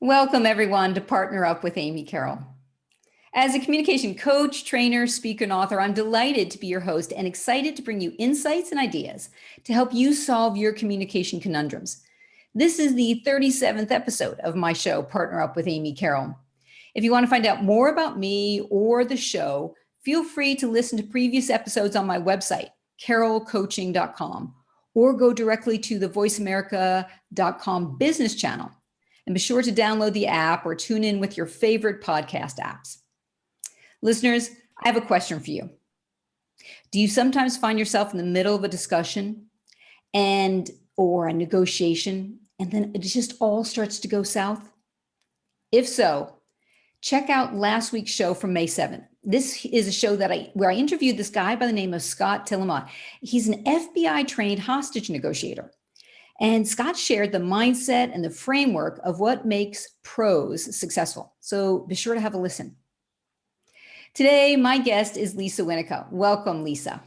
Welcome, everyone, to Partner Up with Amy Carroll. As a communication coach, trainer, speaker, and author, I'm delighted to be your host and excited to bring you insights and ideas to help you solve your communication conundrums. This is the 37th episode of my show, Partner Up with Amy Carroll. If you want to find out more about me or the show, feel free to listen to previous episodes on my website, carrollcoaching.com, or go directly to the voiceamerica.com business channel. And be sure to download the app or tune in with your favorite podcast apps. Listeners, I have a question for you. Do you sometimes find yourself in the middle of a discussion or a negotiation, and then it just all starts to go south? If so, check out last week's show from May 7th. This is a show where I interviewed this guy by the name of Scott Tillamont. He's an FBI-trained hostage negotiator. And Scott shared the mindset and the framework of what makes pros successful. So be sure to have a listen. Today, my guest is Lisa Winneke. Welcome, Lisa.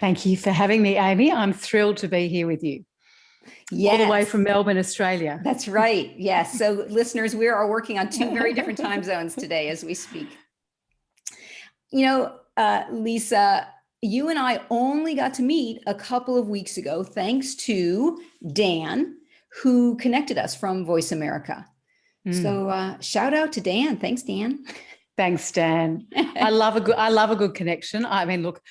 Thank you for having me, Amy. I'm thrilled to be here with you. Yes. All the way from Melbourne, Australia. That's right. Yes. So listeners, we are working on two very different time zones today as we speak. You know, Lisa, you and I only got to meet a couple of weeks ago, thanks to Dan, who connected us from Voice America. So shout out to Dan. Thanks, Dan. Thanks, Dan. I love a good connection. I mean, look,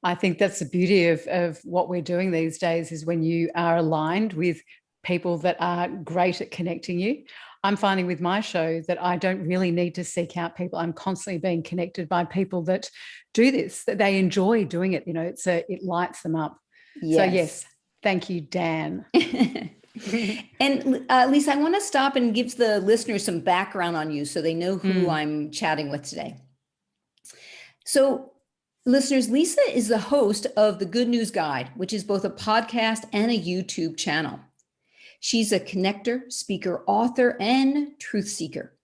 I think that's the beauty of what we're doing these days is when you are aligned with people that are great at connecting you. I'm finding with my show that I don't really need to seek out people. I'm constantly being connected by people that do this, that they enjoy doing it. You know, it lights them up. Yes. So yes, thank you, Dan. And Lisa, I want to stop and give the listeners some background on you so they know who I'm chatting with today. So listeners, Lisa is the host of the Good News Guide, which is both a podcast and a YouTube channel. She's a connector, speaker, author, and truth seeker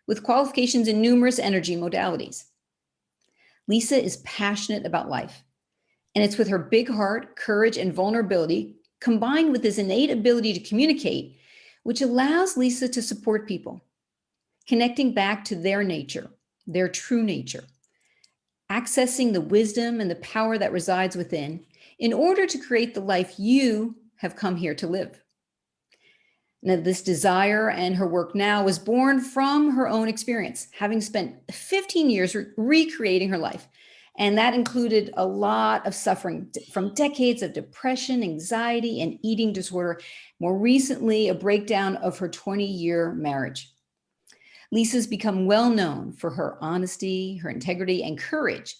with qualifications in numerous energy modalities. Lisa is passionate about life, and it's with her big heart, courage, and vulnerability combined with this innate ability to communicate, which allows Lisa to support people, connecting back to their nature, their true nature, accessing the wisdom and the power that resides within in order to create the life you have come here to live. Now, this desire and her work now was born from her own experience, having spent 15 years recreating her life. And that included a lot of suffering from decades of depression, anxiety, and eating disorder. More recently, a breakdown of her 20-year marriage. Lisa's become well known for her honesty, her integrity, and courage,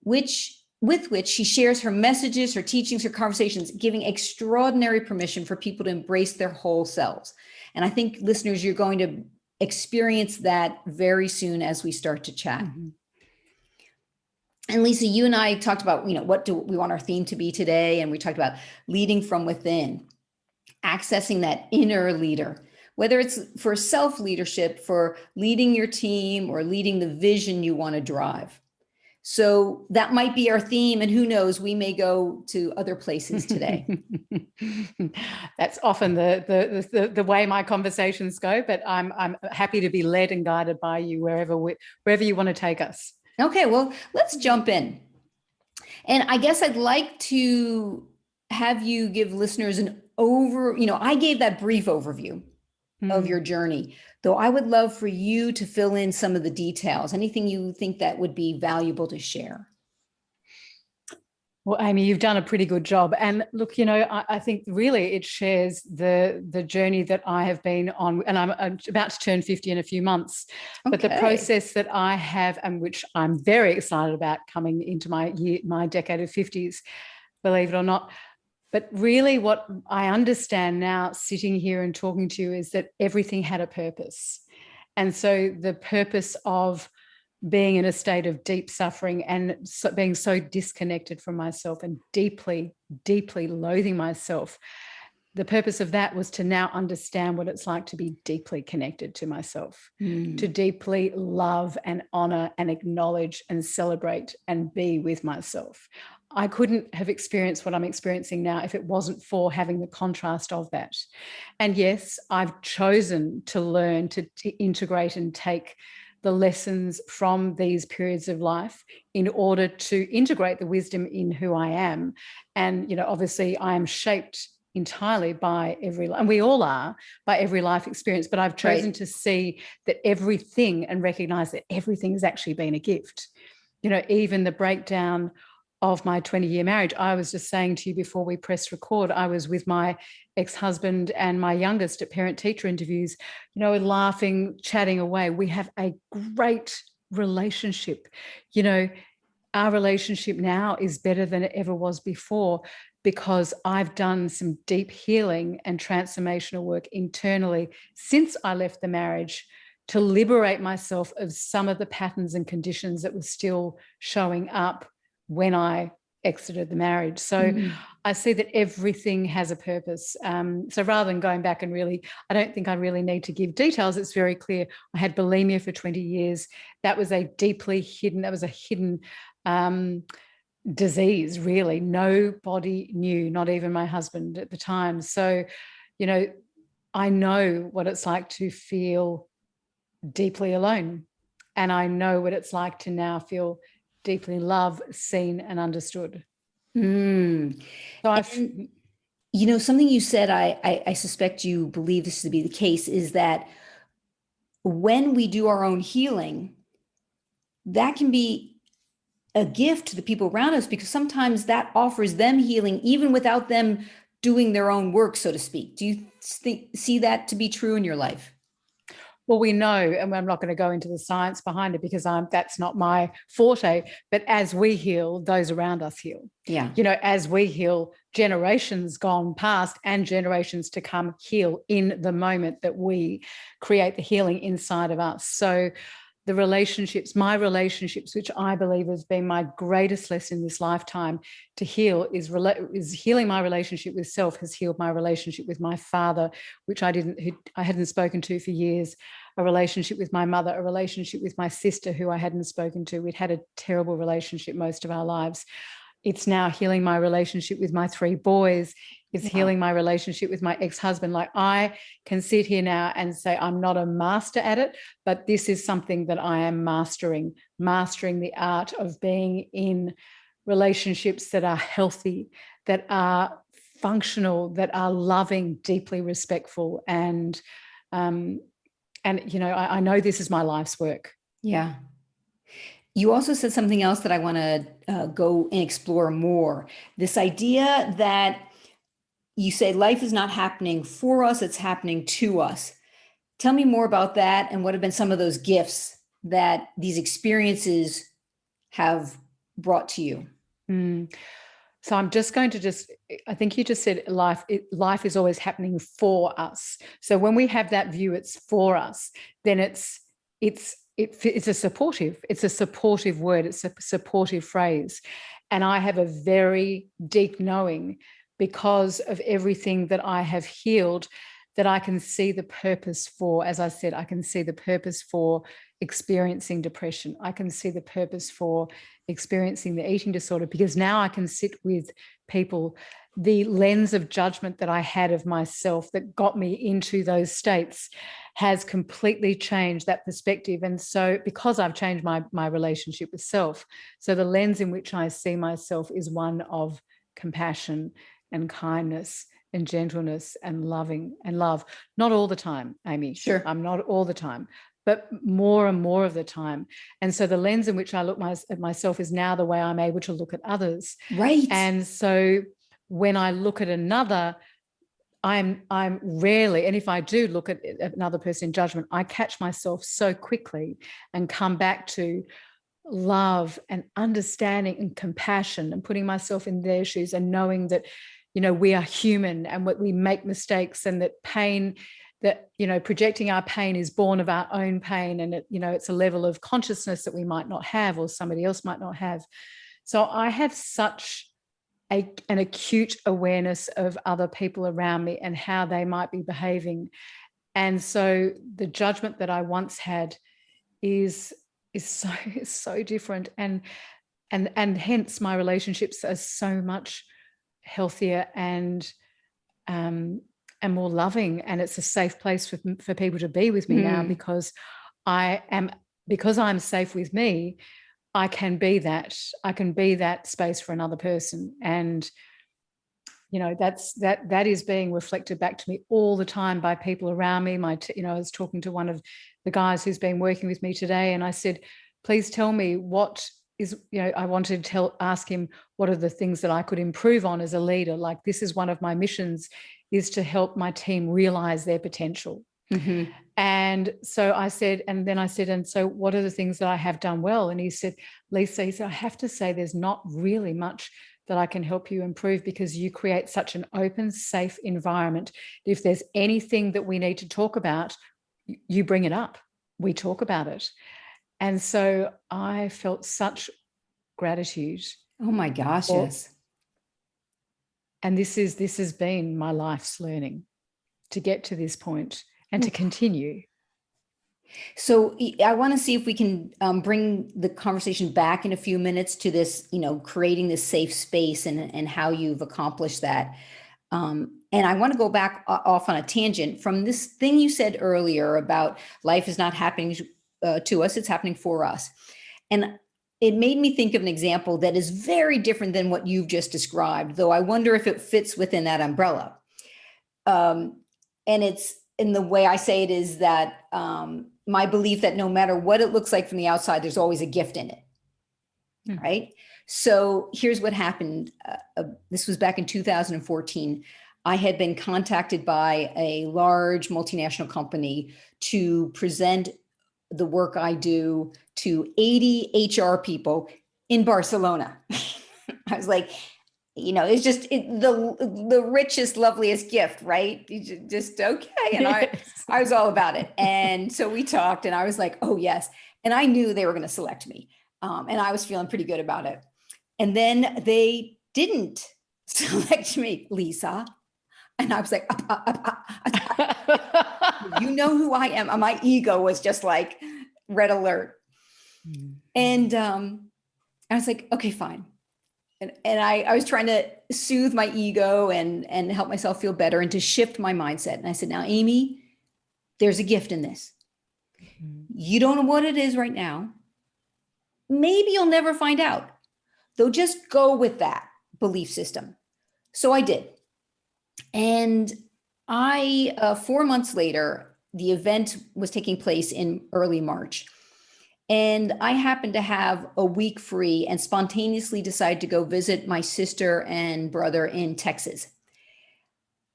with which she shares her messages, her teachings, her conversations, giving extraordinary permission for people to embrace their whole selves. And I think, listeners, you're going to experience that very soon as we start to chat. Mm-hmm. And Lisa, you and I talked about, what do we want our theme to be today? And we talked about leading from within, accessing that inner leader, whether it's for self-leadership, for leading your team, or leading the vision you want to drive. So that might be our theme, and who knows, we may go to other places today. That's often the way my conversations go, but I'm happy to be led and guided by you wherever you want to take us. Okay, well, let's jump in. And I guess I'd like to have you give listeners I gave that brief overview of your journey, though I would love for you to fill in some of the details, anything you think that would be valuable to share. Well, Amy, you've done a pretty good job. And look, I think really it shares the journey that I have been on, and I'm about to turn 50 in a few months. Okay. But the process that I have, and which I'm very excited about coming into my decade of 50s, believe it or not. But really what I understand now sitting here and talking to you is that everything had a purpose. And so the purpose of being in a state of deep suffering and being so disconnected from myself and deeply, deeply loathing myself, the purpose of that was to now understand what it's like to be deeply connected to myself, to deeply love and honor and acknowledge and celebrate and be with myself. I couldn't have experienced what I'm experiencing now if it wasn't for having the contrast of that. And yes, I've chosen to learn to integrate and take the lessons from these periods of life in order to integrate the wisdom in who I am. And, you know, obviously I am shaped entirely by and we all are, by every life experience, but I've chosen to see that everything and recognize that everything has actually been a gift. You know, even the breakdown of my 20-year marriage. I was just saying to you before we pressed record, I was with my ex-husband and my youngest at parent-teacher interviews, you know, laughing, chatting away. We have a great relationship. You know, our relationship now is better than it ever was before because I've done some deep healing and transformational work internally since I left the marriage to liberate myself of some of the patterns and conditions that were still showing up when I exited the marriage. So I see that everything has a purpose. So rather than going back and really, I don't think I really need to give details. It's very clear. I had bulimia for 20 years. That was a hidden disease, really. Nobody knew, not even my husband at the time. So, you know, I know what it's like to feel deeply alone. And I know what it's like to now feel deeply loved, seen, and understood. So and, you know, something you said, I suspect you believe this to be the case, is that when we do our own healing, that can be a gift to the people around us because sometimes that offers them healing even without them doing their own work, so to speak. Do you see that to be true in your life? Well, we know, and I'm not going to go into the science behind it because that's not my forte, but as we heal, those around us heal. Yeah. You know, as we heal, generations gone past and generations to come heal in the moment that we create the healing inside of us. So the relationships, my relationships, which I believe has been my greatest lesson in this lifetime to heal, is healing my relationship with self, has healed my relationship with my father, which I hadn't spoken to for years, a relationship with my mother, a relationship with my sister who I hadn't spoken to. We'd had a terrible relationship most of our lives. It's now healing my relationship with my 3 boys. It's healing my relationship with my ex-husband. Like, I can sit here now and say I'm not a master at it, but this is something that I am mastering the art of being in relationships that are healthy, that are functional, that are loving, deeply respectful. And you know, I know this is my life's work. Yeah. You also said something else that I want to go and explore more. This idea that you say life is not happening for us, it's happening to us. Tell me more about that and what have been some of those gifts that these experiences have brought to you. So I'm just going to I think you just said life is always happening for us. So when we have that view, it's for us, then it's a supportive word. It's a supportive phrase. And I have a very deep knowing because of everything that I have healed that I can see the purpose for, as I said, I can see the purpose for experiencing depression. I can see the purpose for experiencing the eating disorder because now I can sit with people. The lens of judgment that I had of myself that got me into those states has completely changed that perspective. And so because I've changed my relationship with self, so the lens in which I see myself is one of compassion and kindness and gentleness and loving and love. Not all the time, Amy. Sure. I'm not all the time, but more and more of the time. And so the lens in which I look at myself is now the way I'm able to look at others. Right. And so when I look at another, I'm rarely, and if I do look at another person in judgment, I catch myself so quickly and come back to love and understanding and compassion and putting myself in their shoes and knowing that, you know, we are human and we make mistakes and that pain, that, you know, projecting our pain is born of our own pain. And it, you know, it's a level of consciousness that we might not have or somebody else might not have. So I have such an acute awareness of other people around me and how they might be behaving. And so the judgment that I once had is so different. And and hence my relationships are so much healthier and more loving, and it's a safe place for people to be with me now, because I'm safe with me. I can be that space for another person. And that is being reflected back to me all the time by people around me. I was talking to one of the guys who's been working with me today, and I said, please tell me what is, I wanted to ask him what are the things that I could improve on as a leader. Like, this is one of my missions, is to help my team realize their potential. And so I said, and so what are the things that I have done well? And he said, Lisa, I have to say there's not really much that I can help you improve, because you create such an open, safe environment. If there's anything that we need to talk about, you bring it up. We talk about it. And so I felt such gratitude. Oh my gosh, yes. And this has been my life's learning to get to this point and to continue. So I want to see if we can bring the conversation back in a few minutes to this, creating this safe space and how you've accomplished that. And I want to go back off on a tangent from this thing you said earlier about life is not happening to us, it's happening for us. And it made me think of an example that is very different than what you've just described, though I wonder if it fits within that umbrella. And it's, in the way I say it is that my belief that no matter what it looks like from the outside, there's always a gift in it, right? So here's what happened. This was back in 2014. I had been contacted by a large multinational company to present the work I do to 80 HR people in Barcelona. I was like, it's just the richest, loveliest gift, right? Just okay. And I was all about it. And so we talked and I was like, oh yes. And I knew they were going to select me. And I was feeling pretty good about it. And then they didn't select me, Lisa. And I was like, you know who I am. My ego was just like red alert. And I was like, okay, fine. And I was trying to soothe my ego and help myself feel better and to shift my mindset. And I said, now, Amy, there's a gift in this. You don't know what it is right now. Maybe you'll never find out. Though just go with that belief system. So I did. And 4 months later, the event was taking place in early March. And I happened to have a week free and spontaneously decided to go visit my sister and brother in Texas.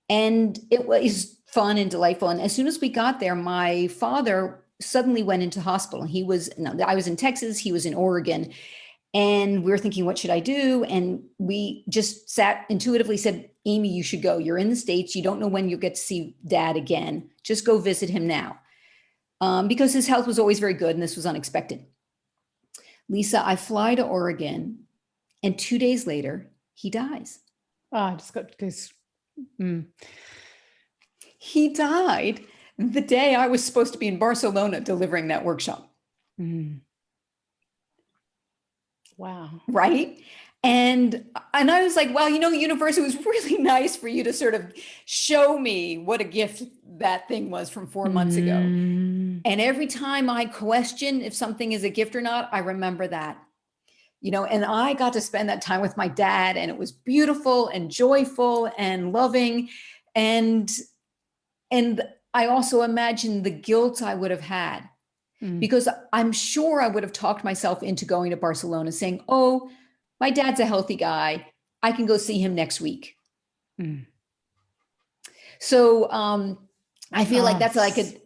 And it was fun and delightful. And as soon as we got there, my father suddenly went into hospital. I was in Texas, he was in Oregon. And we were thinking, what should I do? And we just intuitively said, Amy, you should go. You're in the States. You don't know when you'll get to see Dad again. Just go visit him now. Because his health was always very good and this was unexpected. Lisa, I fly to Oregon and 2 days later, he dies. Oh, I just got this. He died the day I was supposed to be in Barcelona delivering that workshop. Wow. Right? And I was like, well, universe, it was really nice for you to sort of show me what a gift that thing was from 4 months ago. And every time I question if something is a gift or not, I remember that, and I got to spend that time with my dad, and it was beautiful and joyful and loving. And I also imagine the guilt I would have had, because I'm sure I would have talked myself into going to Barcelona saying, oh, my dad's a healthy guy. I can go see him next week. So I feel like that's like a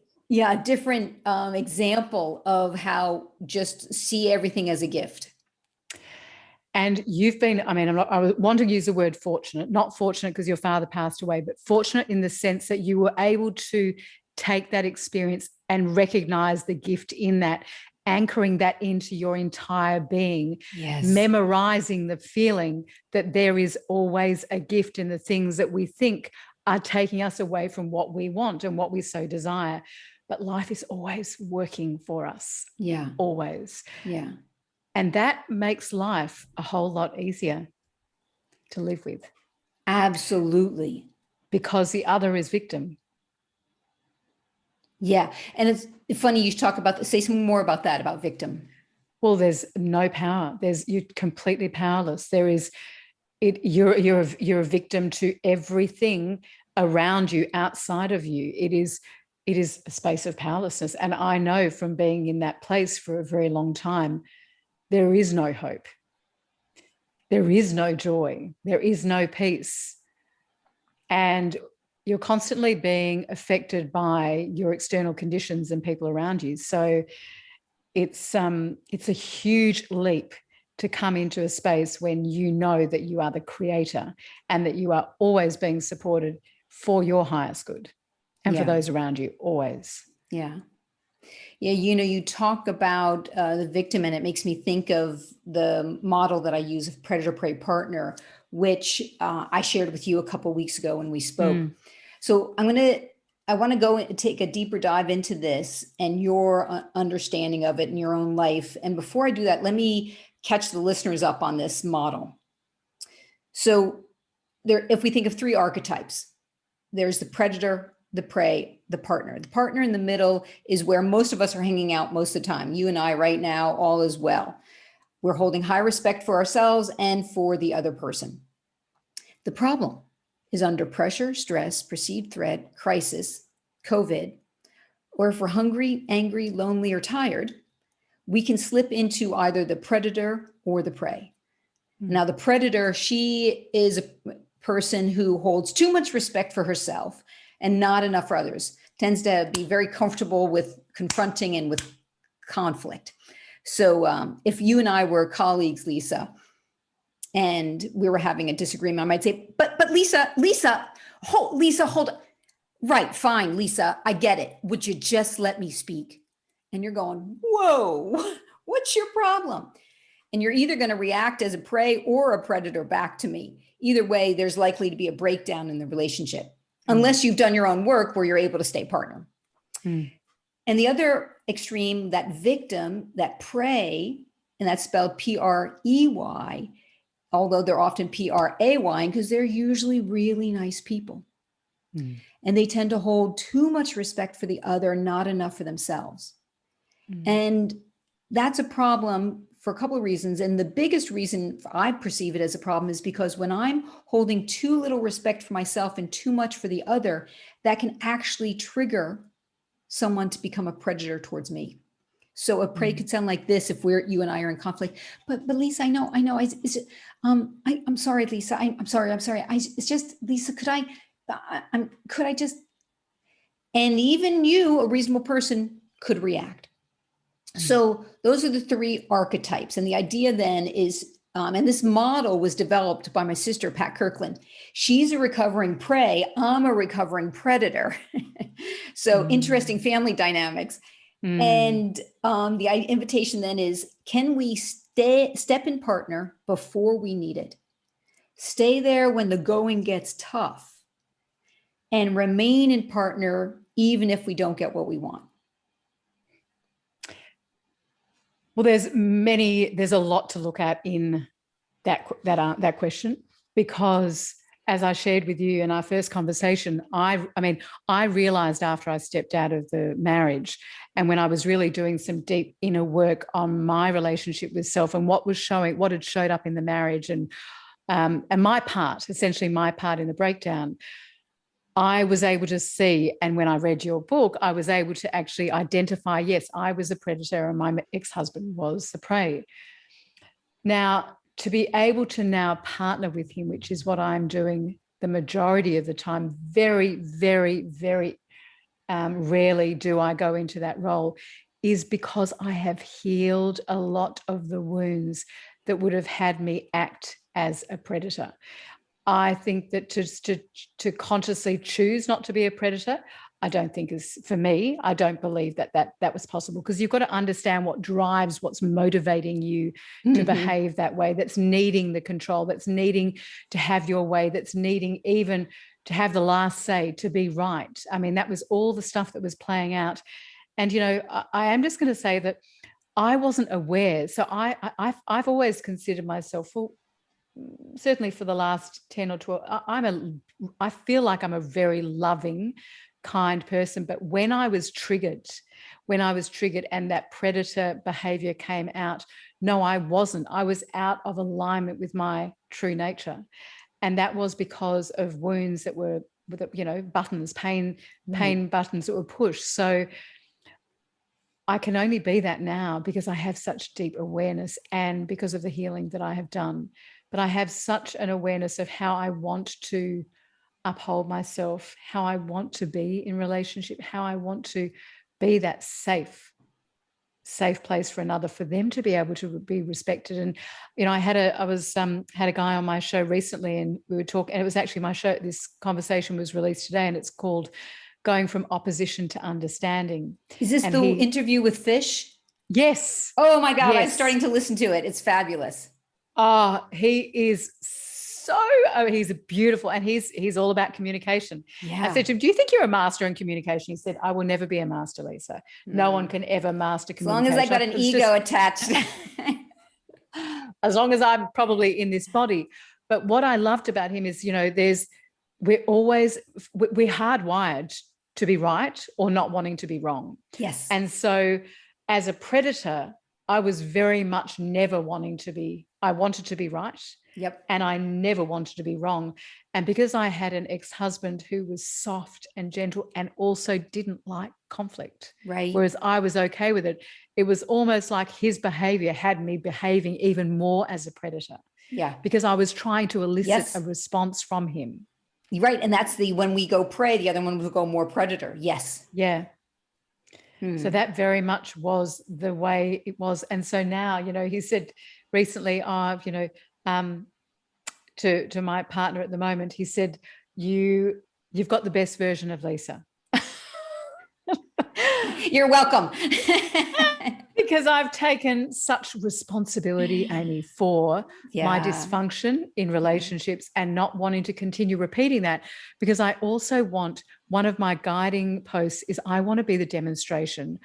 different example of how just see everything as a gift. And you've been, I want to use the word fortunate, not fortunate because your father passed away, but fortunate in the sense that you were able to take that experience and recognize the gift in that, anchoring that into your entire being, memorizing the feeling that there is always a gift in the things that we think are taking us away from what we want and what we so desire. But life is always working for us. Yeah. Always. Yeah. And that makes life a whole lot easier to live with. Absolutely. Because the other is victim. Yeah. And it's funny you talk about, say something more about that, about victim. Well, there's no power. You're completely powerless. You're a victim to everything around you, outside of you. It is a space of powerlessness. And I know from being in that place for a very long time, there is no hope. There is no joy. There is no peace. And you're constantly being affected by your external conditions and people around you. So it's a huge leap to come into a space when you know that you are the creator and that you are always being supported for your highest good and for those around you, always. Yeah. Yeah, you talk about the victim, and it makes me think of the model that I use of predator-prey partner, which I shared with you a couple of weeks ago when we spoke. So I want to go and take a deeper dive into this and your understanding of it in your own life. And before I do that, let me catch the listeners up on this model. So if we think of three archetypes, there's the predator, the prey, the partner. The partner in the middle is where most of us are hanging out most of the time. You and I right now, all is well. We're holding high respect for ourselves and for the other person. The problem is under pressure, stress, perceived threat, crisis, COVID, or if we're hungry, angry, lonely, or tired, we can slip into either the predator or the prey. Now, the predator, she is a person who holds too much respect for herself and not enough for others, tends to be very comfortable with confronting and with conflict. So if you and I were colleagues, Lisa, and we were having a disagreement, I might say, but Lisa, hold on. Right, fine, Lisa, I get it. Would you just let me speak? And you're going, whoa, what's your problem? And you're either going to react as a prey or a predator back to me. Either way, there's likely to be a breakdown in the relationship, unless you've done your own work where you're able to stay partner. And the other extreme, that victim, that prey, and that's spelled P-R-E-Y, although they're often P-R-A-Y, because they're usually really nice people. And they tend to hold too much respect for the other, not enough for themselves. And that's a problem for a couple of reasons. And the biggest reason I perceive it as a problem is because when I'm holding too little respect for myself and too much for the other, that can actually trigger someone to become a predator towards me. So a prey could sound like this if you and I are in conflict. But Lisa, I know. I'm sorry, Lisa. I'm sorry. It's just, Lisa, could I just, and even you, a reasonable person, could react. So those are the three archetypes. And the idea then is, and this model was developed by my sister, Pat Kirkland. She's a recovering prey. I'm a recovering predator. So interesting family dynamics. And the invitation then is, can we step in partner before we need it? Stay there when the going gets tough and remain in partner even if we don't get what we want. Well, there's a lot to look at in that question, because as I shared with you in our first conversation, I realized after I stepped out of the marriage and when I was really doing some deep inner work on my relationship with self and what had showed up in the marriage and my part in the breakdown, I was able to see, and when I read your book, I was able to actually identify, yes, I was a predator and my ex-husband was the prey. Now, to be able to now partner with him, which is what I'm doing the majority of the time, very, very, very rarely do I go into that role, is because I have healed a lot of the wounds that would have had me act as a predator. I think that to consciously choose not to be a predator, I don't think is, for me, I don't believe that was possible, because you've got to understand what drives, what's motivating you to behave that way, that's needing the control, that's needing to have your way, that's needing even to have the last say, to be right. I mean, that was all the stuff that was playing out. And, I am just going to say that I wasn't aware. So I've always considered myself, well, certainly for the last 10 or 12, I feel like I'm a very loving, kind person. But when I was triggered and that predator behavior came out, no, I wasn't. I was out of alignment with my true nature. And that was because of wounds that were, buttons, pain buttons that were pushed. So I can only be that now because I have such deep awareness and because of the healing that I have done. But I have such an awareness of how I want to uphold myself, how I want to be in relationship, how I want to be that safe place for another, for them to be able to be respected. And I had a guy on my show recently, and we were talking, and it was actually my show, this conversation was released today, and it's called Going from Opposition to Understanding. Is this the interview with Fish? Yes. Oh my God, yes. I'm starting to listen to it. It's fabulous. Oh, he is he's beautiful, and he's all about communication. Yeah. I said to him, do you think you're a master in communication? He said, I will never be a master, Lisa. No one can ever master communication. As long as I got an ego attached. As long as I'm probably in this body. But what I loved about him is, we're hardwired to be right or not wanting to be wrong. Yes. And so as a predator, I was very much never wanting to be, I wanted to be right. Yep. And I never wanted to be wrong. And because I had an ex-husband who was soft and gentle and also didn't like conflict, right, whereas I was okay with it, it was almost like his behavior had me behaving even more as a predator. Yeah. Because I was trying to elicit a response from him. Right. And that's when we go prey, the other one will go more predator. Yes. Yeah. So that very much was the way it was. And so now, he said recently, to my partner at the moment, he said, you've got the best version of Lisa. You're welcome. Because I've taken such responsibility, Amy, for my dysfunction in relationships and not wanting to continue repeating that, because I also want, one of my guiding posts is I want to be a demonstration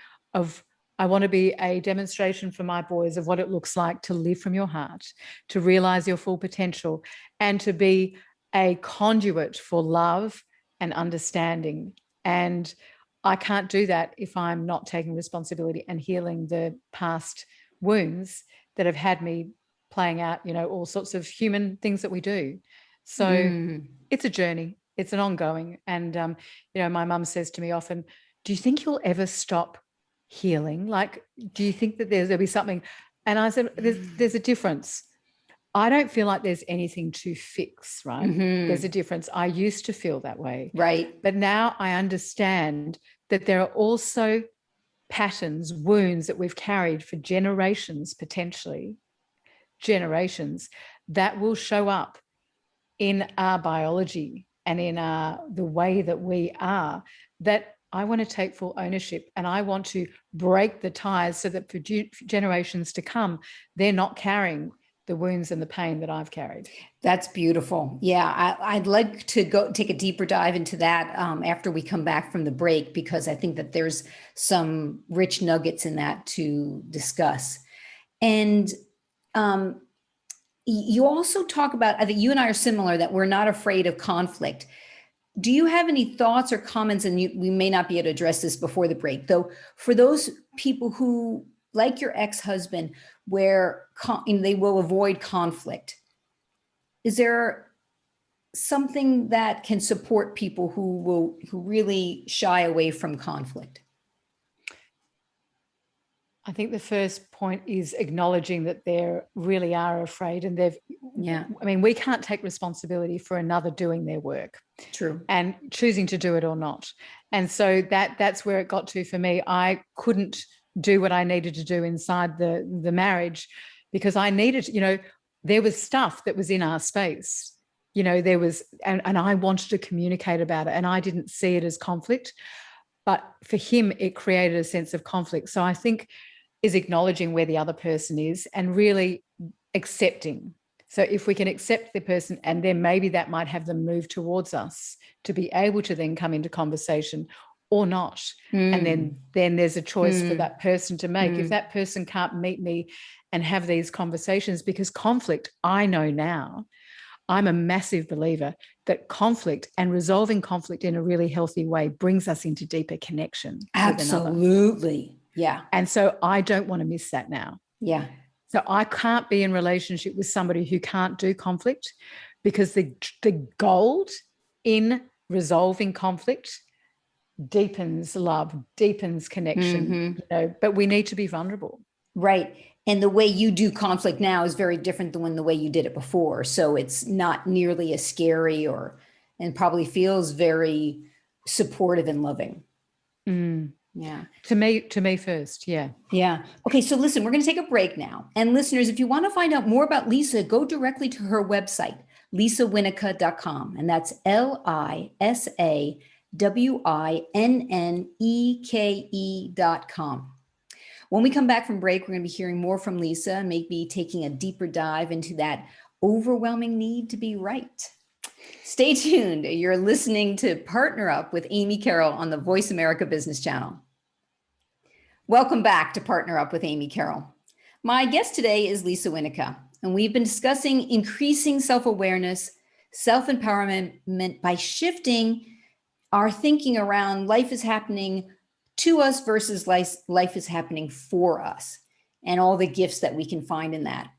for my boys of what it looks like to live from your heart, to realize your full potential, and to be a conduit for love and understanding. And I can't do that if I'm not taking responsibility and healing the past wounds that have had me playing out, all sorts of human things that we do. So it's a journey. It's an ongoing. And, my mum says to me often, do you think you'll ever stop healing? Like, do you think that there'll be something? And I said, there's a difference. I don't feel like there's anything to fix, right? Mm-hmm. There's a difference. I used to feel that way. Right. But now I understand that there are also patterns, wounds that we've carried for generations, potentially generations, that will show up in our biology and in the way that we are, that I want to take full ownership, and I want to break the ties so that for generations to come, they're not carrying the wounds and the pain that I've carried. That's beautiful. Yeah, I'd like to go take a deeper dive into that after we come back from the break, because I think that there's some rich nuggets in that to discuss. And you also talk about, I think you and I are similar, that we're not afraid of conflict. Do you have any thoughts or comments, and we may not be able to address this before the break, though, for those people who, like your ex-husband, where they will avoid conflict? Is there something that can support people who really shy away from conflict? I think the first point is acknowledging that they really are afraid, and we can't take responsibility for another doing their work. True. And choosing to do it or not. And so that's where it got to for me. I couldn't do what I needed to do inside the marriage, because I needed, there was stuff that was in our space, there was, and I wanted to communicate about it, and I didn't see it as conflict, but for him, it created a sense of conflict. So I think is acknowledging where the other person is and really accepting. So if we can accept the person, and then maybe that might have them move towards us to be able to then come into conversation, or not. And then there's a choice for that person to make. If that person can't meet me and have these conversations, because conflict, I know now, I'm a massive believer that conflict and resolving conflict in a really healthy way brings us into deeper connection. Absolutely. Yeah. And so I don't want to miss that now. Yeah. So I can't be in relationship with somebody who can't do conflict, because the gold in resolving conflict deepens love, deepens connection, but we need to be vulnerable. Right. And the way you do conflict now is very different than the way you did it before. So it's not nearly as scary and probably feels very supportive and loving. Yeah. To me first. Yeah. Yeah. Okay. So listen, we're going to take a break now. And listeners, if you want to find out more about Lisa, go directly to her website, lisawinneke.com. And that's LisaWinneke.com. When we come back from break, we're going to be hearing more from Lisa and maybe taking a deeper dive into that overwhelming need to be right. Stay tuned. You're listening to Partner Up with Amy Carroll on the Voice America Business Channel. Welcome back to Partner Up with Amy Carroll. My guest today is Lisa Winneke, and we've been discussing increasing self-awareness, self-empowerment by shifting our thinking around life is happening to us versus life is happening for us, and all the gifts that we can find in that.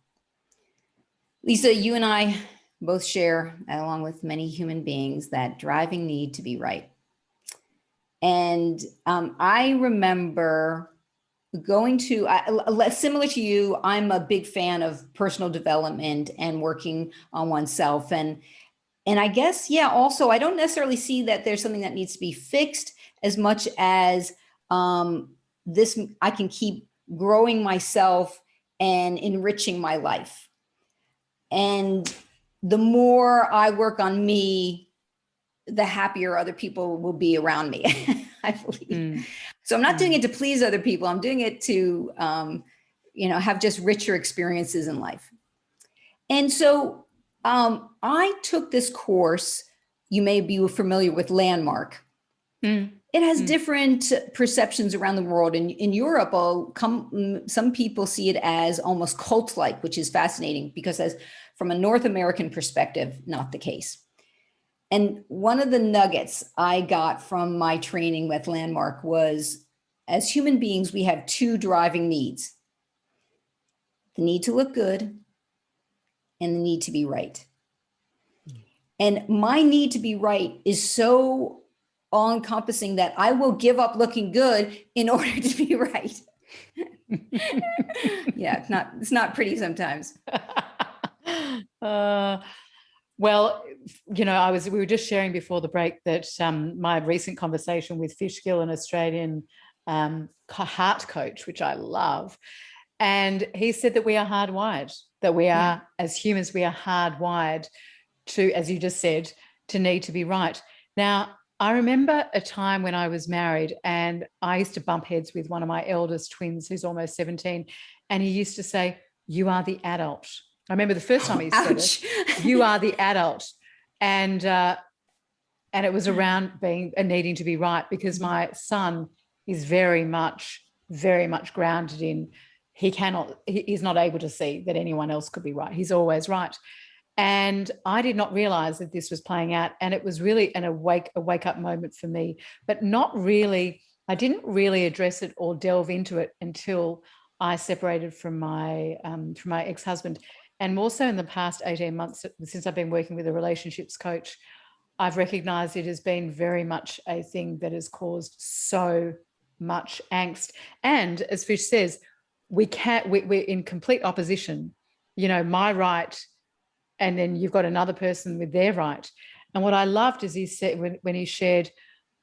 Lisa, you and I both share, along with many human beings, that driving need to be right. And I remember going to, similar to you, I'm a big fan of personal development and working on oneself. And I guess, yeah, also, I don't necessarily see that there's something that needs to be fixed as much as this, I can keep growing myself and enriching my life. And the more I work on me, the happier other people will be around me, I believe. So I'm not doing it to please other people. I'm doing it to, have just richer experiences in life. And so I took this course. You may be familiar with Landmark. It has different perceptions around the world. In Europe, some people see it as almost cult-like, which is fascinating because from a North American perspective, not the case. And one of the nuggets I got from my training with Landmark was, as human beings, we have two driving needs: the need to look good and the need to be right. And my need to be right is so all-encompassing that I will give up looking good in order to be right. Yeah, it's not pretty sometimes. Well, we were just sharing before the break that my recent conversation with Fishkill, an Australian heart coach, which I love, and he said that we are hardwired, that we are, as humans, we are hardwired to, as you just said, to need to be right. Now, I remember a time when I was married and I used to bump heads with one of my eldest twins who's almost 17, and he used to say, "You are the adult." I remember the first time he said it, "You are the adult." And it was around being and needing to be right, because my son is very much grounded in, he's not able to see that anyone else could be right. He's always right. And I did not realize that this was playing out. And it was really a wake up moment for me, but not really, I didn't really address it or delve into it until I separated from my ex-husband. And more so in the past 18 months, since I've been working with a relationships coach, I've recognized it has been very much a thing that has caused so much angst. And as Fish says, we're in complete opposition, my right, and then you've got another person with their right. And what I loved is he said, when he shared,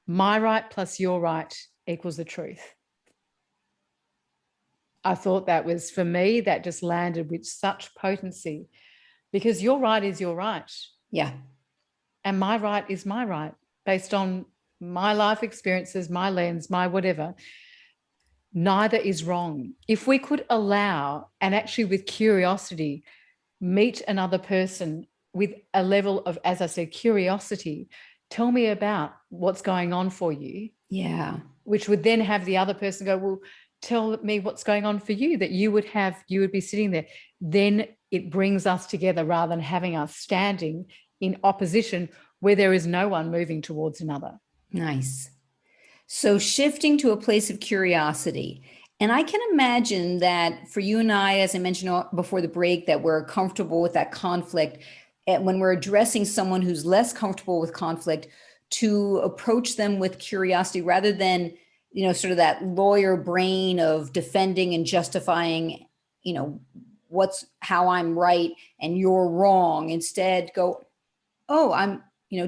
my right plus your right equals the truth. I thought that was, for me, that just landed with such potency, because your right is your right. Yeah. And my right is my right, based on my life experiences, my lens, my whatever. Neither is wrong. If we could allow, and actually with curiosity, meet another person with a level of, as I said, curiosity, tell me about what's going on for you. Yeah. Which would then have the other person go, well, tell me what's going on for you, that you would be sitting there. Then it brings us together rather than having us standing in opposition where there is no one moving towards another. Nice. So shifting to a place of curiosity. And I can imagine that for you and I, as I mentioned before the break, that we're comfortable with that conflict. And when we're addressing someone who's less comfortable with conflict, to approach them with curiosity rather than, sort of that lawyer brain of defending and justifying, how I'm right and you're wrong. Instead, go, oh,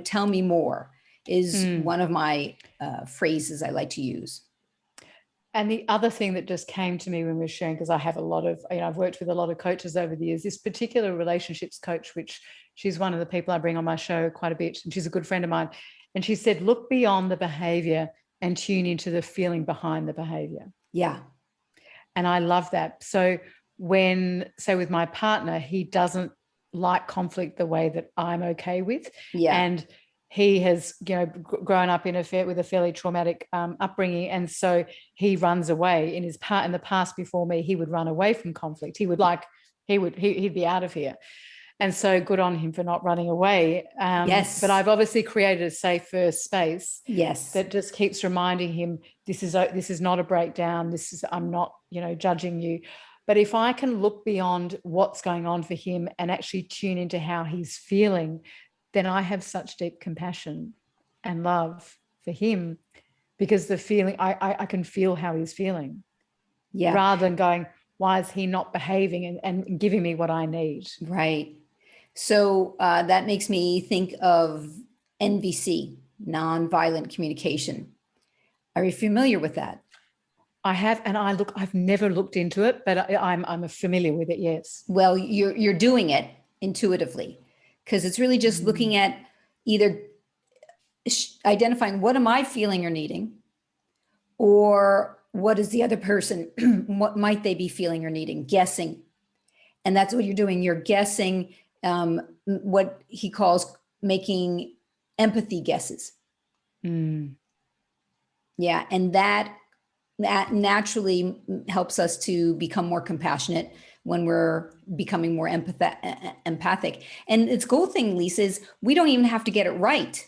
tell me more, is one of my phrases I like to use. And the other thing that just came to me when we were sharing, because I have a lot of, I've worked with a lot of coaches over the years, this particular relationships coach, which she's one of the people I bring on my show quite a bit, and she's a good friend of mine. And she said, look beyond the behavior and tune into the feeling behind the behavior. Yeah. And I love that. So with my partner, he doesn't like conflict the way that I'm okay with. Yeah. And he has, grown up with a fairly traumatic upbringing, and so he runs away. In the past before me, he would run away from conflict. He'd be out of here, and so good on him for not running away. Yes. But I've obviously created a safe first space. Yes. That just keeps reminding him this is not a breakdown. I'm not judging you. But if I can look beyond what's going on for him and actually tune into how he's feeling, then I have such deep compassion and love for him, because the feeling, I can feel how he's feeling. Yeah. Rather than going, why is he not behaving and giving me what I need? Right. So that makes me think of NVC, Non-Violent Communication. Are you familiar with that? I have, and I've never looked into it, but I'm familiar with it. Yes. Well, you're doing it intuitively, because it's really just looking at either identifying what am I feeling or needing, or what is the other person, what might they be feeling or needing, guessing. And that's what you're doing. You're guessing what he calls making empathy guesses. Yeah. And that naturally helps us to become more compassionate when we're becoming more empathic. And its cool thing, Lisa, is we don't even have to get it right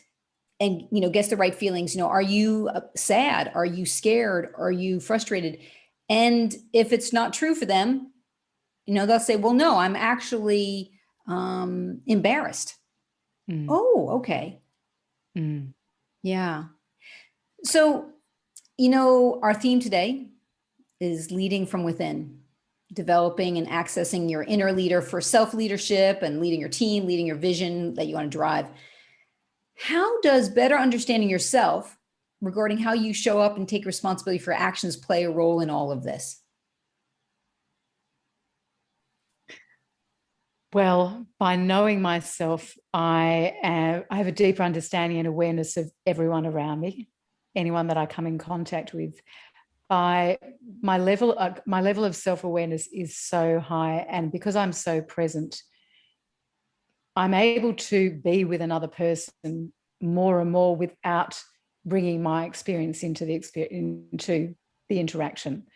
and, guess the right feelings. Are you sad? Are you scared? Are you frustrated? And if it's not true for them, they'll say, well, no, I'm actually embarrassed. Oh, okay. Yeah. So, our theme today is leading from within, developing and accessing your inner leader for self-leadership and leading your team, leading your vision that you want to drive. How does better understanding yourself regarding how you show up and take responsibility for actions play a role in all of this? Well, by knowing myself, I have a deeper understanding and awareness of everyone around me, anyone that I come in contact with. My level of self-awareness is so high, and because I'm so present, I'm able to be with another person more and more without bringing my experience into the interaction.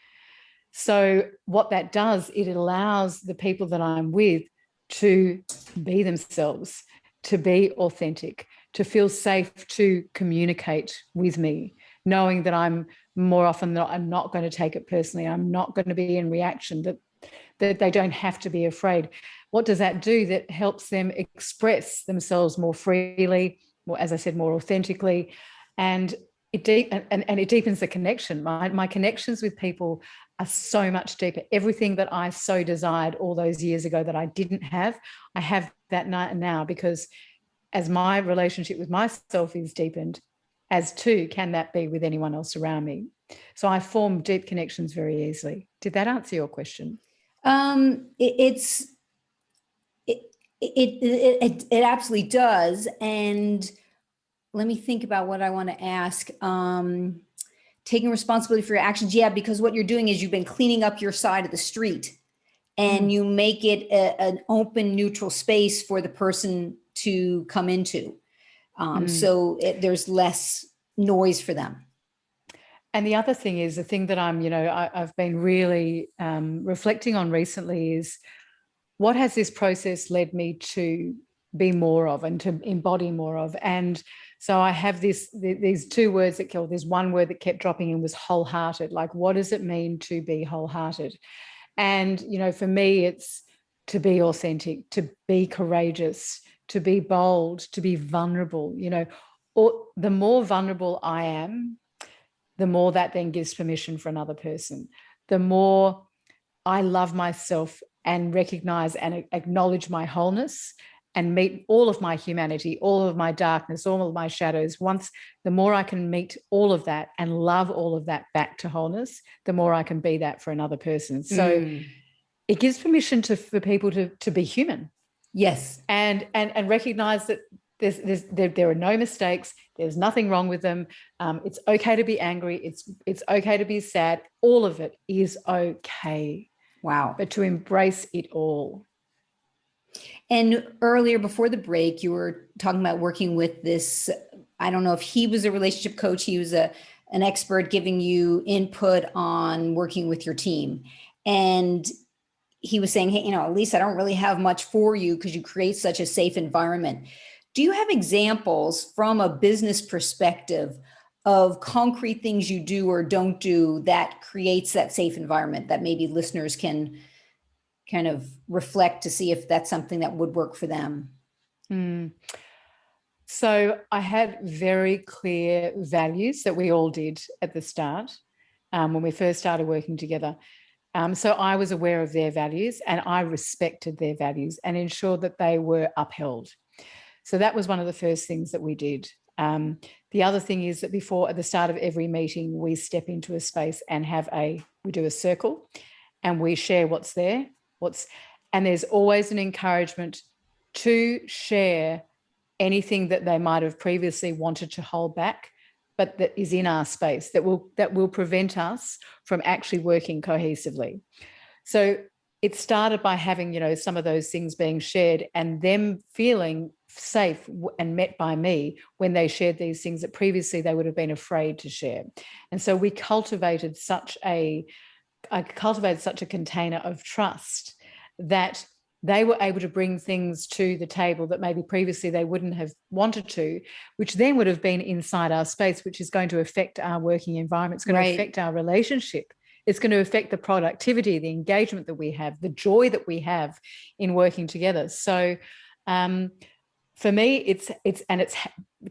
So what that does, it allows the people that I'm with to be themselves, to be authentic, to feel safe to communicate with me, knowing that I'm more often than not, I'm not going to take it personally. I'm not going to be in reaction, that they don't have to be afraid. What does that do? That helps them express themselves more freely, more, as I said, more authentically, and it deepens the connection. My connections with people are so much deeper. Everything that I so desired all those years ago that I didn't have, I have that now, because as my relationship with myself is deepened, as too can that be with anyone else around me. So I form deep connections very easily. Did that answer your question? It absolutely does. And let me think about what I want to ask. Taking responsibility for your actions. Yeah, because what you're doing is you've been cleaning up your side of the street, and you make it an open, neutral space for the person to come into. So there's less noise for them. And the other thing is, the thing that I've been really reflecting on recently is, what has this process led me to be more of and to embody more of? And so I have these two words that kill. There's one word that kept dropping in, was wholehearted. Like, what does it mean to be wholehearted? And, for me, it's to be authentic, to be courageous, to be bold, to be vulnerable. Or the more vulnerable I am, the more that then gives permission for another person. The more I love myself and recognize and acknowledge my wholeness and meet all of my humanity, all of my darkness, all of my shadows. The more I can meet all of that and love all of that back to wholeness, the more I can be that for another person. So it gives permission for people to be human. Yes. And recognize that there are no mistakes. There's nothing wrong with them. It's okay to be angry. It's okay to be sad. All of it is okay. Wow. But to embrace it all. And earlier, before the break, you were talking about working with this, I don't know if he was a relationship coach, he was an expert giving you input on working with your team. And he was saying, hey, Lisa, I don't really have much for you because you create such a safe environment. Do you have examples from a business perspective of concrete things you do or don't do that creates that safe environment that maybe listeners can kind of reflect to see if that's something that would work for them? So I had very clear values that we all did at the start when we first started working together. So I was aware of their values and I respected their values and ensured that they were upheld. So that was one of the first things that we did. The other thing is that at the start of every meeting, we step into a space and we do a circle and we share what's there. And there's always an encouragement to share anything that they might have previously wanted to hold back, but that is in our space that will prevent us from actually working cohesively. So it started by having, some of those things being shared and them feeling safe and met by me when they shared these things that previously they would have been afraid to share. And so we cultivated such a container of trust that they were able to bring things to the table that maybe previously they wouldn't have wanted to, which then would have been inside our space, which is going to affect our working environment. It's going to affect our relationship. It's going to affect the productivity, the engagement that we have, the joy that we have in working together. So for me, it's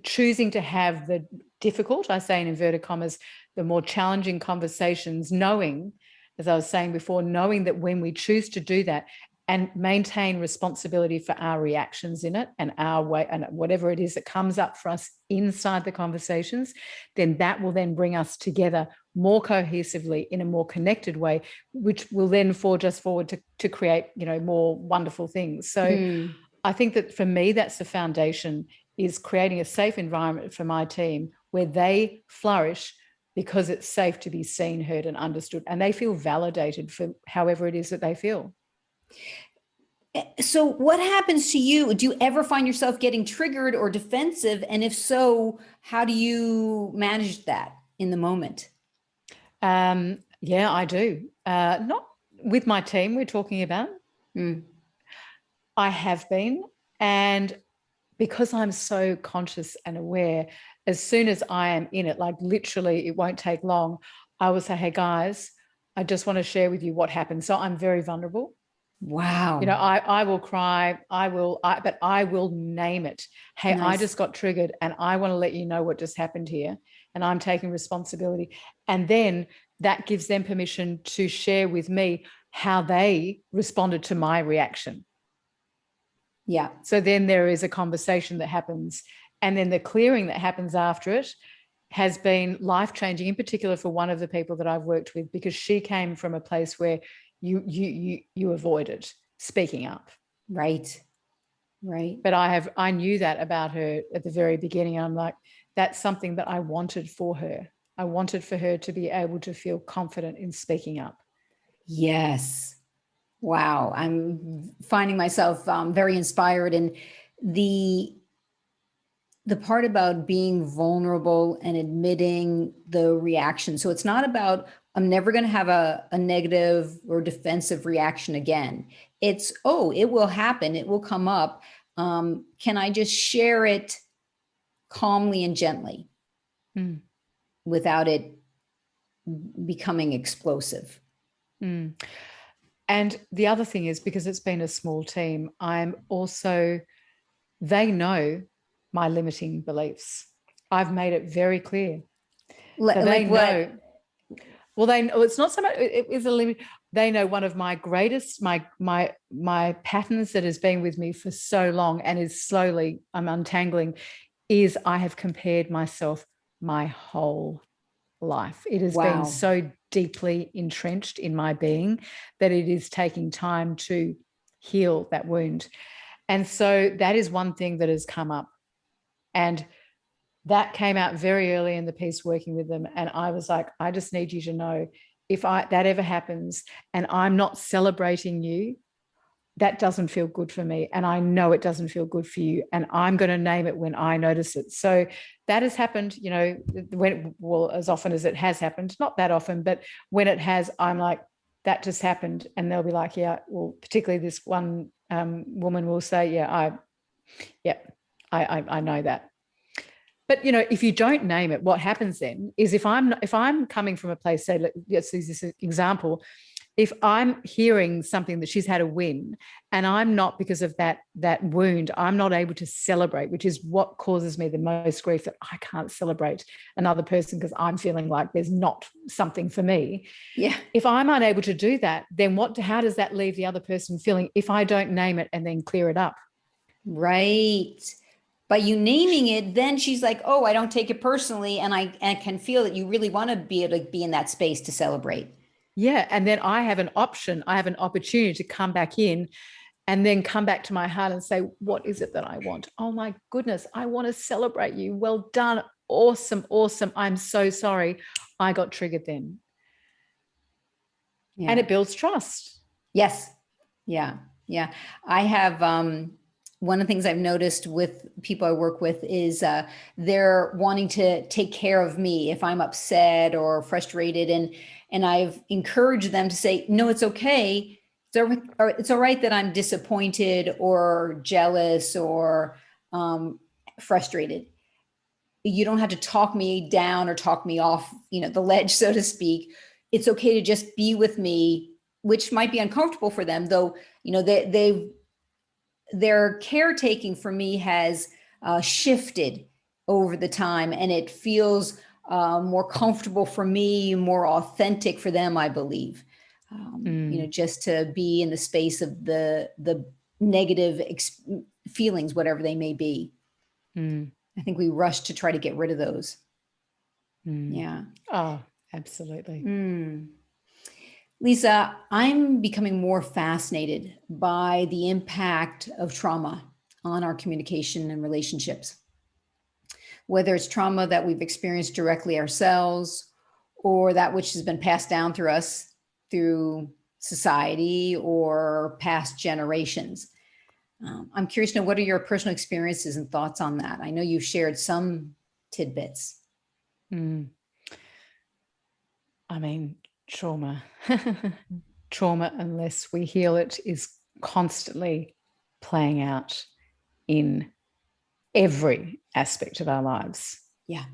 choosing to have the difficult, I say in inverted commas, the more challenging conversations, knowing, as I was saying before, knowing that when we choose to do that and maintain responsibility for our reactions in it and our way and whatever it is that comes up for us inside the conversations, then that will then bring us together more cohesively in a more connected way, which will then forge us forward to create, more wonderful things. So I think that for me, that's the foundation, is creating a safe environment for my team where they flourish because it's safe to be seen, heard, and understood, and they feel validated for however it is that they feel. So what happens to you? Do you ever find yourself getting triggered or defensive? And if so, how do you manage that in the moment? Yeah, I do. Not with my team we're talking about. I have been. And because I'm so conscious and aware, as soon as I am in it, like literally it won't take long, I will say, hey guys, I just want to share with you what happened. So I'm very vulnerable. Wow. I will cry, but I will name it. Hey, nice. I just got triggered and I want to let you know what just happened here. And I'm taking responsibility. And then that gives them permission to share with me how they responded to my reaction. Yeah. So then there is a conversation that happens, and then the clearing that happens after it has been life-changing, in particular for one of the people that I've worked with, because she came from a place where you avoided speaking up. Right. But I knew that about her at the very beginning. I'm like, that's something that I wanted for her. I wanted for her to be able to feel confident in speaking up. Yes. Wow. I'm finding myself very inspired, and the part about being vulnerable and admitting the reaction. So it's not about, I'm never going to have a negative or defensive reaction again. It's, oh, it will happen. It will come up. Can I just share it calmly and gently without it becoming explosive? And the other thing is, because it's been a small team, they know my limiting beliefs. I've made it very clear. So they know. Well, it's not so much, it is a limit. They know one of my greatest, my patterns that has been with me for so long and is slowly, I'm untangling, is I have compared myself my whole life. It has been so deeply entrenched in my being that it is taking time to heal that wound. And so that is one thing that has come up. And that came out very early in the piece working with them. And I was like, I just need you to know, if that ever happens and I'm not celebrating you, that doesn't feel good for me. And I know it doesn't feel good for you. And I'm going to name it when I notice it. So that has happened, as often as it has happened, not that often, but when it has, I'm like, that just happened. And they'll be like, yeah, well, particularly this one woman will say, I know that. But, if you don't name it, what happens then is if I'm coming from a place, say, let's use this example, if I'm hearing something that she's had a win and I'm not, because of that wound, I'm not able to celebrate, which is what causes me the most grief, that I can't celebrate another person because I'm feeling like there's not something for me. Yeah. If I'm unable to do that, then how does that leave the other person feeling if I don't name it and then clear it up? Right. By you naming it, then she's like, oh, I don't take it personally. And I can feel that you really want to be able to be in that space to celebrate. Yeah. And then I have an opportunity to come back in and then come back to my heart and say, what is it that I want? Oh my goodness, I want to celebrate you. Well done. Awesome. Awesome. I'm so sorry. I got triggered then. Yeah. And it builds trust. Yes. Yeah. Yeah. I have, one of the things I've noticed with people I work with is they're wanting to take care of me if I'm upset or frustrated. And I've encouraged them to say, no, it's okay. It's all right that I'm disappointed or jealous or frustrated. You don't have to talk me down or talk me off, the ledge, so to speak. It's okay to just be with me, which might be uncomfortable for them, though, their caretaking for me has shifted over the time, and it feels more comfortable for me, more authentic for them, I believe. Just to be in the space of the negative feelings, whatever they may be. I think we rush to try to get rid of those. Yeah. Oh, absolutely. Lisa, I'm becoming more fascinated by the impact of trauma on our communication and relationships. Whether it's trauma that we've experienced directly ourselves or that which has been passed down through us, through society or past generations. I'm curious to know, what are your personal experiences and thoughts on that? I know you've shared some tidbits. I mean, trauma, unless we heal it, is constantly playing out in every aspect of our lives. Yeah.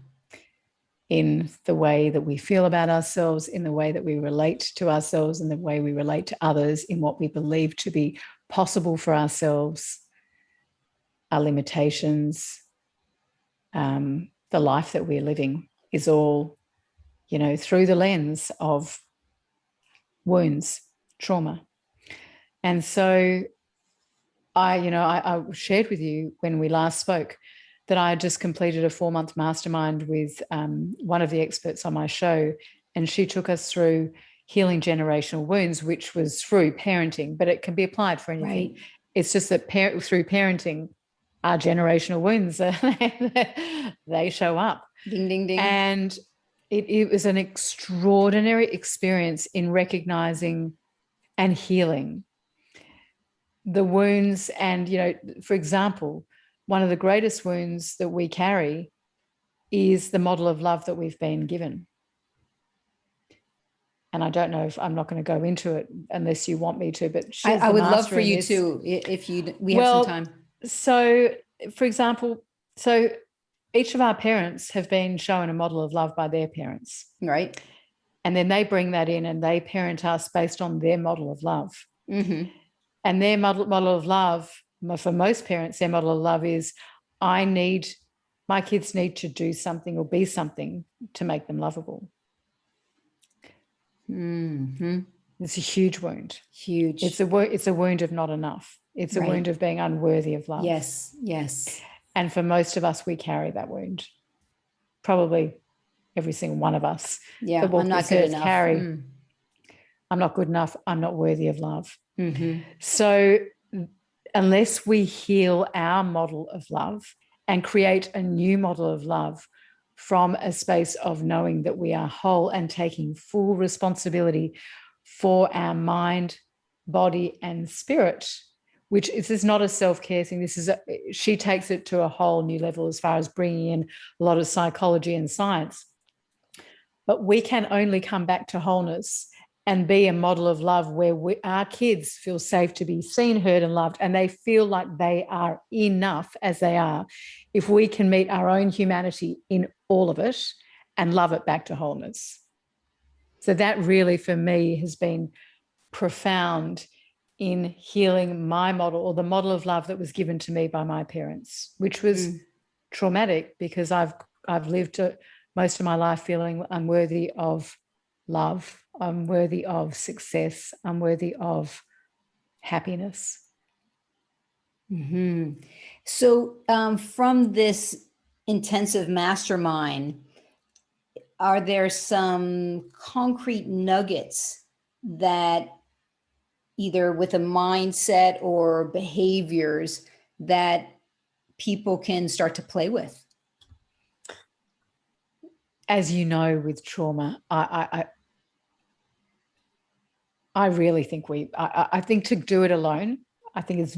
In the way that we feel about ourselves, in the way that we relate to ourselves, in the way we relate to others, in what we believe to be possible for ourselves, our limitations, the life that we're living is all, through the lens of wounds, trauma. And so I shared with you when we last spoke that I had just completed a 4-month mastermind with one of the experts on my show, and she took us through healing generational wounds, which was through parenting, but it can be applied for anything. Right. It's just that through parenting, our generational wounds, they show up. Ding, ding, ding. And it was an extraordinary experience in recognizing and healing the wounds. And, for example, one of the greatest wounds that we carry is the model of love that we've been given. And I don't know if I'm not going to go into it unless you want me to, but I would love for you to, if we have some time. So, for example, each of our parents have been shown a model of love by their parents. Right. And then they bring that in and they parent us based on their model of love. Mm-hmm. And their model of love, for most parents, their model of love is, my kids need to do something or be something to make them lovable. Mm-hmm. It's a huge wound. Huge. It's a wound of not enough. It's a wound of being unworthy of love. Yes, yes. And for most of us, we carry that wound. Probably every single one of us. Yeah, I'm not good enough. I'm not good enough. I'm not worthy of love. Mm-hmm. So unless we heal our model of love and create a new model of love from a space of knowing that we are whole and taking full responsibility for our mind, body, and spirit, which is not a self-care thing. She takes it to a whole new level as far as bringing in a lot of psychology and science. But we can only come back to wholeness and be a model of love where our kids feel safe to be seen, heard, and loved, and they feel like they are enough as they are, if we can meet our own humanity in all of it and love it back to wholeness. So that really, for me, has been profound in healing my model, or the model of love that was given to me by my parents, which was traumatic, because I've lived most of my life feeling unworthy of love, unworthy of success, unworthy of happiness. Mm-hmm. So from this intensive mastermind, are there some concrete nuggets that either with a mindset or behaviors that people can start to play with? As you know, with trauma, I really think I think to do it alone, I think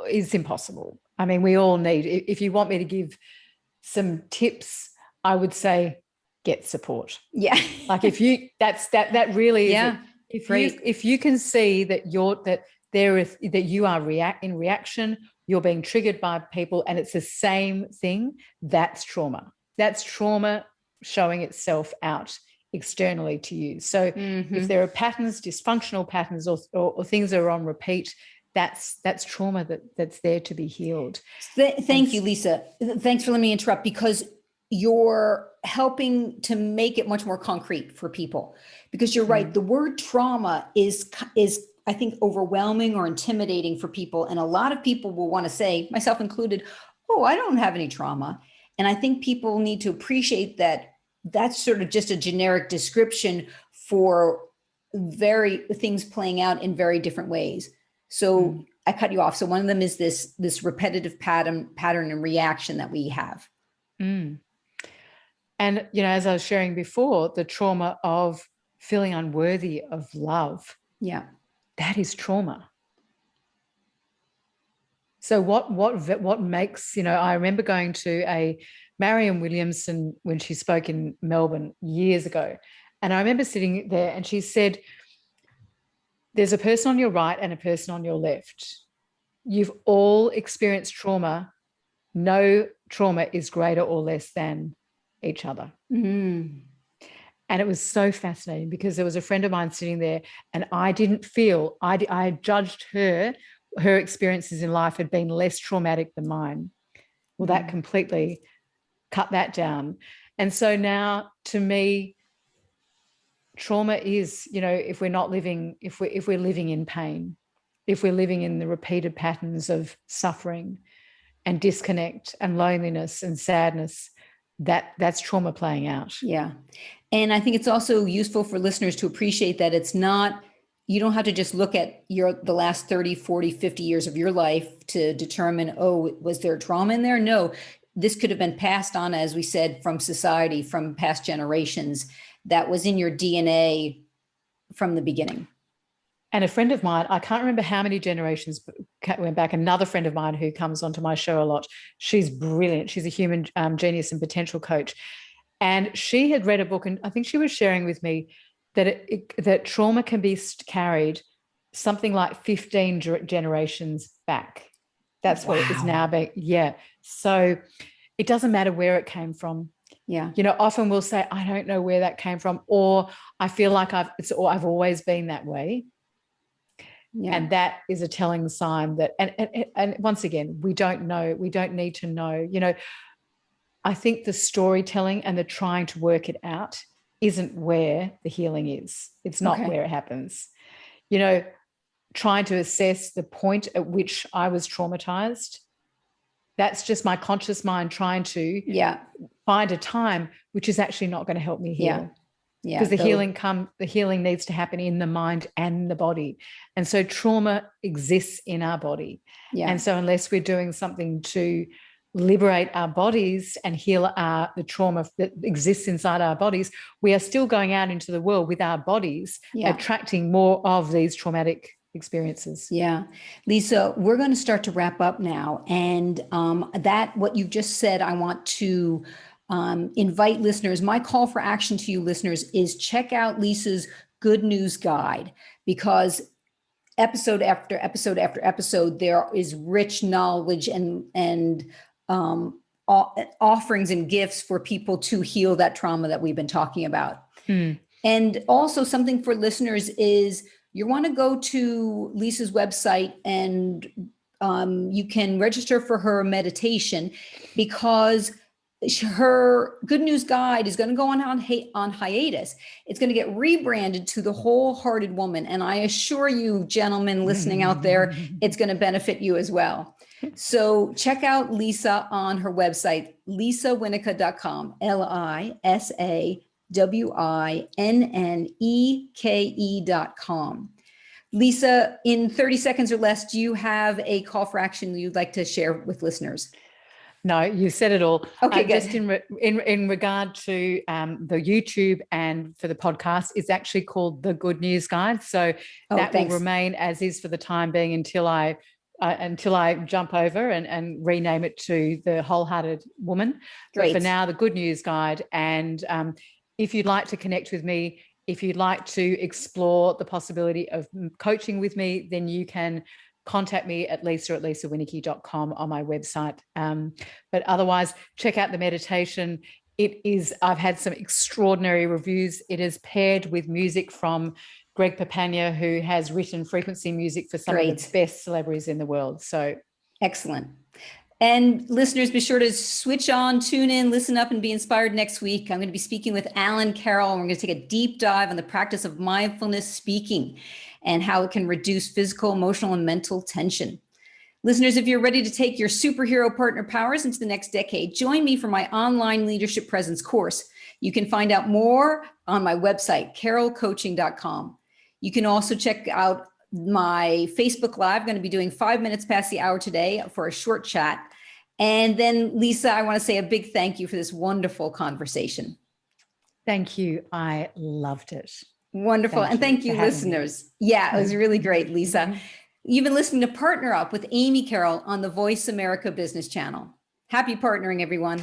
is impossible. I mean, we all need, if you want me to give some tips, I would say get support. Yeah. Like that really is it. If you can see that you are in reaction, you're being triggered by people, and it's the same thing, that's trauma. That's trauma showing itself out externally to you. So if there are patterns, dysfunctional patterns, or things that are on repeat, that's trauma that's there to be healed. Thank you, Lisa. Thanks for letting me interrupt, because you're helping to make it much more concrete for people, because you're right. The word trauma is I think overwhelming or intimidating for people. And a lot of people will want to say, myself included, oh, I don't have any trauma. And I think people need to appreciate that that's sort of just a generic description for things playing out in very different ways. So I cut you off. So one of them is this repetitive pattern and reaction that we have. And, as I was sharing before, the trauma of feeling unworthy of love. Yeah. That is trauma. So what makes, I remember going to a Marianne Williamson when she spoke in Melbourne years ago. And I remember sitting there and she said, there's a person on your right and a person on your left. You've all experienced trauma. No trauma is greater or less than each other. Mm. And it was so fascinating, because there was a friend of mine sitting there, and I didn't feel, I judged her experiences in life had been less traumatic than mine. Well, that completely cut that down. And so now, to me, trauma is, if we're living in pain, if we're living in the repeated patterns of suffering and disconnect and loneliness and sadness, that's trauma playing out. Yeah. And I think it's also useful for listeners to appreciate that it's not, you don't have to just look at the last 30, 40, 50 years of your life to determine, oh, was there trauma in there? No, this could have been passed on, as we said, from society, from past generations, that was in your DNA from the beginning. And a friend of mine, I can't remember how many generations went back. Another friend of mine who comes onto my show a lot, she's brilliant. She's a human genius and potential coach. And she had read a book, and I think she was sharing with me that that trauma can be carried something like 15 generations back. That's what it is now being. Yeah. So it doesn't matter where it came from. Yeah. You know, often we'll say, I don't know where that came from, or I feel like I've always been that way. Yeah. And that is a telling sign that, and once again, we don't know, we don't need to know. You know, I think the storytelling and the trying to work it out isn't where the healing is. It's not where it happens. You know, trying to assess the point at which I was traumatized, that's just my conscious mind trying to find a time which is actually not going to help me heal. Yeah. Because the healing needs to happen in the mind and the body. And so trauma exists in our body. Yeah. And so unless we're doing something to liberate our bodies and heal the trauma that exists inside our bodies, we are still going out into the world with our bodies, attracting more of these traumatic experiences. Yeah. Lisa, we're going to start to wrap up now. And what you've just said, I want to invite listeners. My call for action to you listeners is check out Lisa's Good News Guide, because episode after episode after episode, there is rich knowledge and offerings and gifts for people to heal that trauma that we've been talking about. And also something for listeners is you want to go to Lisa's website and you can register for her meditation, because her Good News Guide is going to go on hiatus. It's going to get rebranded to the Wholehearted Woman. And I assure you, gentlemen listening out there, it's going to benefit you as well. So check out Lisa on her website, lisawinneke.com, LisaWinneke.com. Lisa, in 30 seconds or less, do you have a call for action you'd like to share with listeners? No, you said it all. Okay, good. Just in regard to the YouTube and for the podcast, it's actually called the Good News Guide. So that will remain as is for the time being until I jump over and rename it to the Wholehearted Woman. Great. But for now, the Good News Guide. And if you'd like to connect with me, if you'd like to explore the possibility of coaching with me, then you can contact me at lisawinneke.com on my website. But otherwise, check out the meditation. I've had some extraordinary reviews. It is paired with music from Greg Papania, who has written frequency music for some of the best celebrities in the world. So excellent. And listeners, be sure to switch on, tune in, listen up, and be inspired next week. I'm going to be speaking with Alan Carroll. We're going to take a deep dive on the practice of mindfulness speaking and how it can reduce physical, emotional, and mental tension. Listeners, if you're ready to take your superhero partner powers into the next decade, join me for my online leadership presence course. You can find out more on my website, carrollcoaching.com. You can also check out my Facebook Live. I'm going to be doing 5 minutes past the hour today for a short chat. And then, Lisa, I want to say a big thank you for this wonderful conversation. Thank you. I loved it. Wonderful. And thank you, listeners. Yeah, it was really great, Lisa. You've been listening to Partner Up with Amy Carroll on the Voice America Business Channel. Happy partnering, everyone.